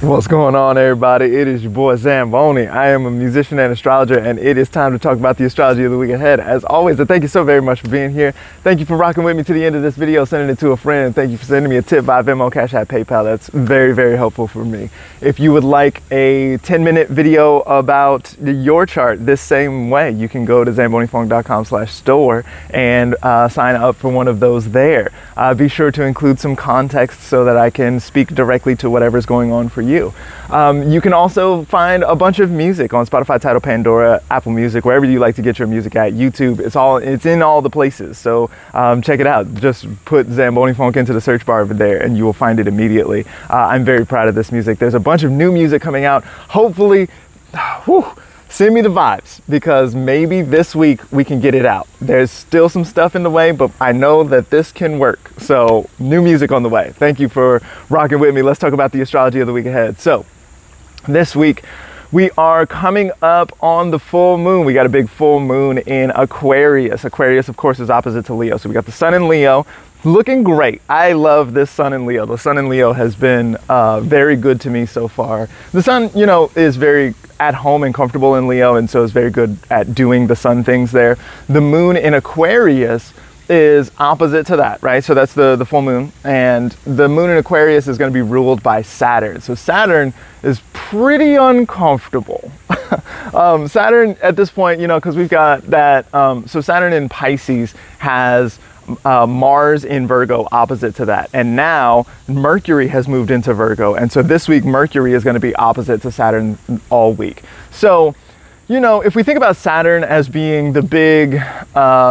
What's going on, everybody? It is your boy Zamboni. I am a musician and astrologer, and it is time to talk about the astrology of the week ahead. As always, I thank you so very much for being here. Thank you for rocking with me to the end of this video, sending it to a friend, and thank you for sending me a tip via Venmo, Cash App, PayPal. That's very, very helpful for me. If you would like a 10-minute video about your chart this same way, you can go to zambonifunk.com/store and sign up for one of those there. Be sure to include some context so that I can speak directly to whatever's going on for you. You can also find a bunch of music on Spotify, Tidal, Pandora, Apple Music, wherever you like to get your music at. YouTube, it's in all the places. So check it out. Just put Zamboni Funk into the search bar over there and you will find it immediately. I'm very proud of this music. There's a bunch of new music coming out. Hopefully, send me the vibes, because maybe this week we can get it out. There's still some stuff in the way, but I know that this can work. So new music on the way. Thank you for rocking with me. Let's talk about the astrology of the week ahead. So this week we are coming up on the full moon. We got a big full moon in Aquarius. Aquarius, of course, is opposite to Leo. So we got the sun in Leo. Looking great. I love this sun in Leo. The sun in Leo has been very good to me so far. The sun, you know, is very at home and comfortable in Leo, and so is very good at doing the sun things there. The moon in Aquarius is opposite to that, right? So that's the full moon, and the moon in Aquarius is going to be ruled by Saturn. So Saturn is pretty uncomfortable. Saturn at this point, you know, because we've got that, so Saturn in Pisces has Mars in Virgo opposite to that, and now Mercury has moved into Virgo, and so this week Mercury is going to be opposite to Saturn all week. So, you know, if we think about Saturn as being the big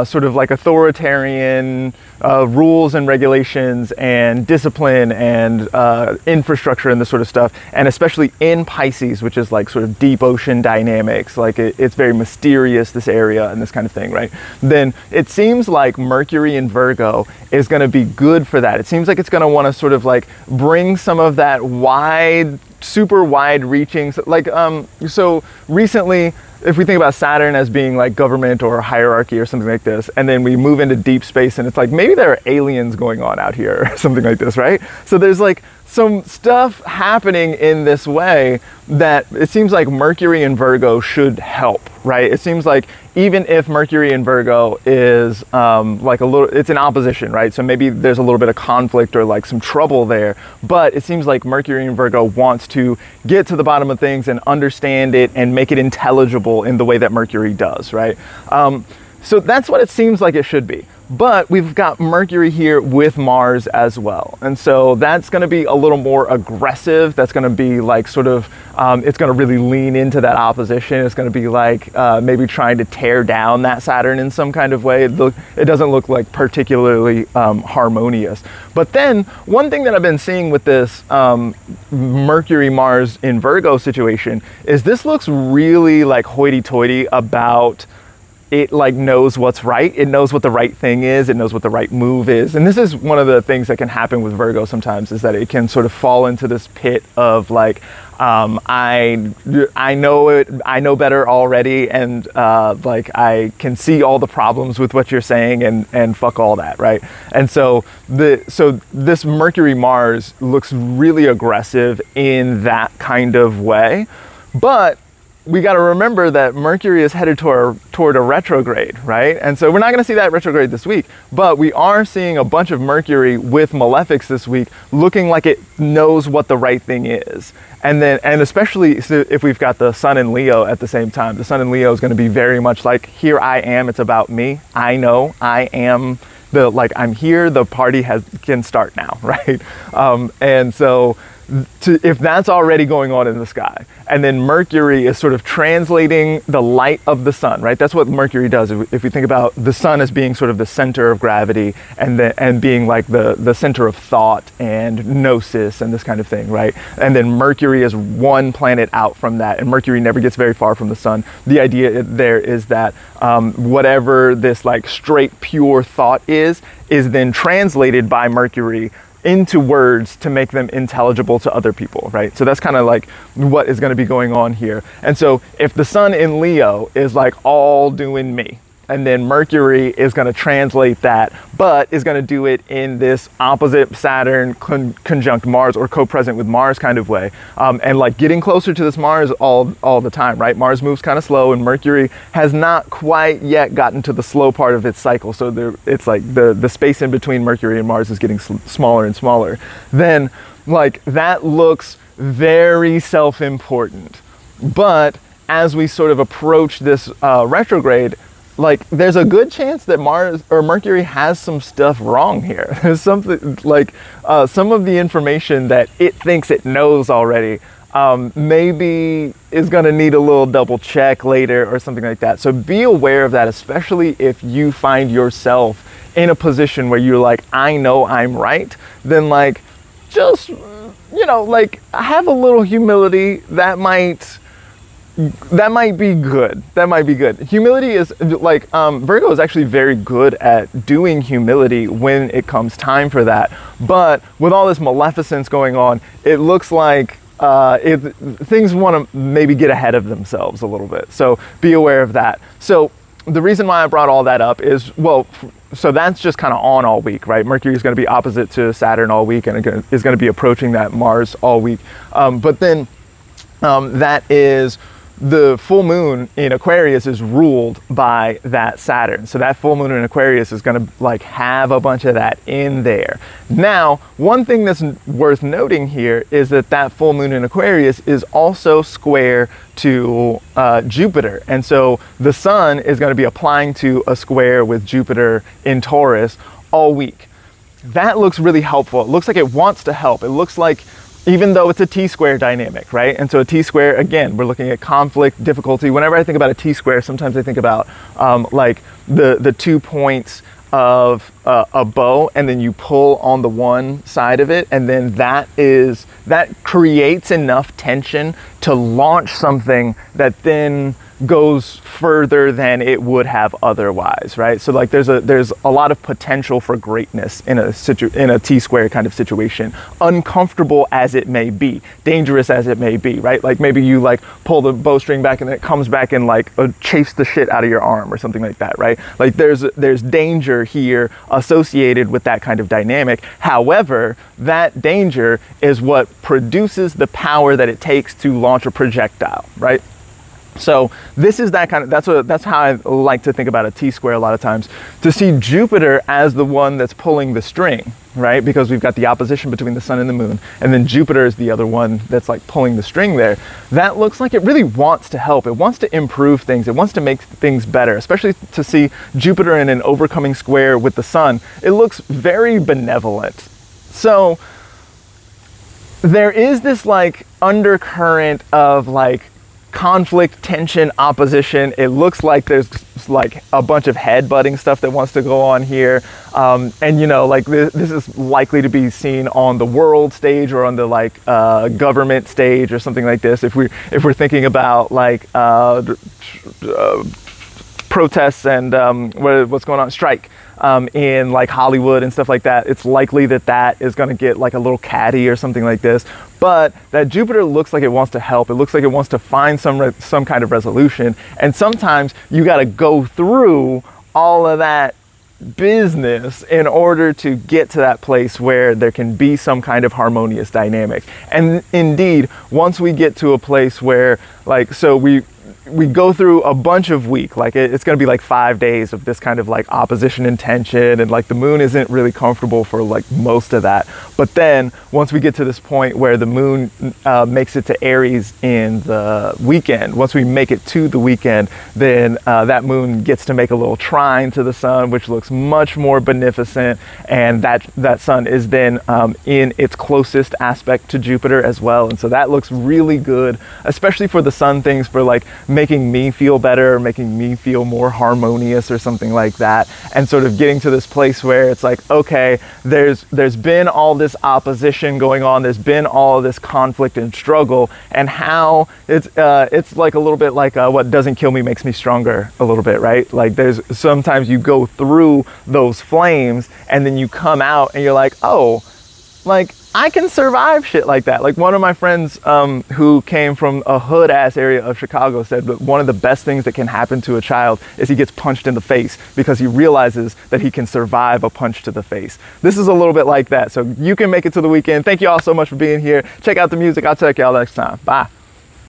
sort of like authoritarian rules and regulations and discipline and infrastructure and this sort of stuff, and especially in Pisces, which is like sort of deep ocean dynamics, like it's very mysterious, this area and this kind of thing, right? Then it seems like Mercury in Virgo is going to be good for that. It seems like it's going to want to sort of like bring some of that super wide reaching, like so recently, if we think about Saturn as being like government or hierarchy or something like this, and then we move into deep space and it's like maybe there are aliens going on out here or something like this, right? So there's like some stuff happening in this way that it seems like Mercury in Virgo should help, right? It seems like even if Mercury in Virgo is like it's in opposition, right? So maybe there's a little bit of conflict or like some trouble there, but it seems like Mercury in Virgo wants to get to the bottom of things and understand it and make it intelligible in the way that Mercury does, right? So that's what it seems like it should be. But we've got Mercury here with Mars as well. And so that's going to be a little more aggressive. That's going to be like sort of, it's going to really lean into that opposition. It's going to be like maybe trying to tear down that Saturn in some kind of way. It doesn't look like particularly harmonious. But then one thing that I've been seeing with this Mercury-Mars in Virgo situation is this looks really like hoity-toity about it, like knows what's right. It knows what the right thing is. It knows what the right move is. And this is one of the things that can happen with Virgo sometimes, is that it can sort of fall into this pit of like, I know it, I know better already, and like I can see all the problems with what you're saying, and fuck all that, right? And so this Mercury Mars looks really aggressive in that kind of way, but we got to remember that Mercury is headed toward a retrograde, right? And so we're not going to see that retrograde this week, but we are seeing a bunch of Mercury with malefics this week looking like it knows what the right thing is. And especially if we've got the sun in Leo at the same time, the sun in Leo is going to be very much like, here I am, it's about me. I know, I am I'm here, the party can start now, right? And so if that's already going on in the sky, and then Mercury is sort of translating the light of the sun, right? That's what Mercury does. If we think about the sun as being sort of the center of gravity and being like the center of thought and gnosis and this kind of thing, right? And then Mercury is one planet out from that, and Mercury never gets very far from the sun. The idea there is that whatever this like straight pure thought is then translated by Mercury into words to make them intelligible to other people, right? So that's kind of like what is going to be going on here. And so if the sun in Leo is like all doing me, And then Mercury is going to translate that, but is going to do it in this opposite Saturn conjunct Mars, or co-present with Mars kind of way. And like getting closer to this Mars all the time, right? Mars moves kind of slow, and Mercury has not quite yet gotten to the slow part of its cycle. So it's like the space in between Mercury and Mars is getting smaller and smaller. Then like that looks very self-important. But as we sort of approach this retrograde, like there's a good chance that Mars or Mercury has some stuff wrong here. There's something like some of the information that it thinks it knows already maybe is going to need a little double check later or something like that. So be aware of that, especially if you find yourself in a position where you're like, I know I'm right. Then like just, you know, like have a little humility. That might be good. That might be good. Humility is like, Virgo is actually very good at doing humility when it comes time for that. But with all this maleficence going on, it looks like things want to maybe get ahead of themselves a little bit. So be aware of that. So the reason why I brought all that up is, well, so that's just kind of on all week, right? Mercury is going to be opposite to Saturn all week, and it is going to be approaching that Mars all week. But then that is the full moon in Aquarius is ruled by that Saturn. So that full moon in Aquarius is going to like have a bunch of that in there. Now, one thing that's worth noting here is that that full moon in Aquarius is also square to Jupiter. And so the sun is going to be applying to a square with Jupiter in Taurus all week. That looks really helpful. It looks like it wants to help. It looks like, even though it's a T-square dynamic, right? And so a T-square, again, we're looking at conflict, difficulty. Whenever I think about a T-square, sometimes I think about like the 2 points of a bow, and then you pull on the one side of it, and then that creates enough tension to launch something that then goes further than it would have otherwise, right? So like there's a lot of potential for greatness in a T-square kind of situation, uncomfortable as it may be, dangerous as it may be, right? Like maybe you like pull the bowstring back and then it comes back and like chafes the shit out of your arm or something like that, right? Like there's danger here associated with that kind of dynamic. However, that danger is what produces the power that it takes to launch a projectile, right? So this is that kind of, that's how I like to think about a T-square a lot of times, to see Jupiter as the one that's pulling the string, right? Because we've got the opposition between the sun and the moon, and then Jupiter is the other one that's like pulling the string there. That looks like it really wants to help. It wants to improve things. It wants to make things better, especially to see Jupiter in an overcoming square with the sun. It looks very benevolent. So there is this like undercurrent of like conflict, tension, opposition. It looks like there's like a bunch of head-butting stuff that wants to go on here. And you know, like this is likely to be seen on the world stage or on the like government stage or something like this. If we're thinking about like protests and what's going on, strike in like Hollywood and stuff like that, it's likely that is going to get like a little catty or something like this. But that Jupiter looks like it wants to help. It looks like it wants to find some kind of resolution. And sometimes you got to go through all of that business in order to get to that place where there can be some kind of harmonious dynamic. And indeed, once we get to a place where like, so we go through a bunch of week, like it's going to be like 5 days of this kind of like opposition and tension, and like the moon isn't really comfortable for like most of that. But then once we get to this point where the moon makes it to Aries in the weekend, once we make it to the weekend, then that moon gets to make a little trine to the sun, which looks much more beneficent, and that sun is then in its closest aspect to Jupiter as well. And so that looks really good, especially for the sun things, for like making me feel better, making me feel more harmonious or something like that, and sort of getting to this place where it's like, okay, there's been all this opposition going on, there's been all this conflict and struggle, and how it's like a little bit like what doesn't kill me makes me stronger a little bit, right? Like there's sometimes you go through those flames and then you come out and you're like, oh, like I can survive shit like that. Like one of my friends who came from a hood ass area of Chicago said that one of the best things that can happen to a child is he gets punched in the face because he realizes that he can survive a punch to the face. This is a little bit like that. So you can make it to the weekend. Thank you all so much for being here. Check out the music. I'll check y'all next time. Bye.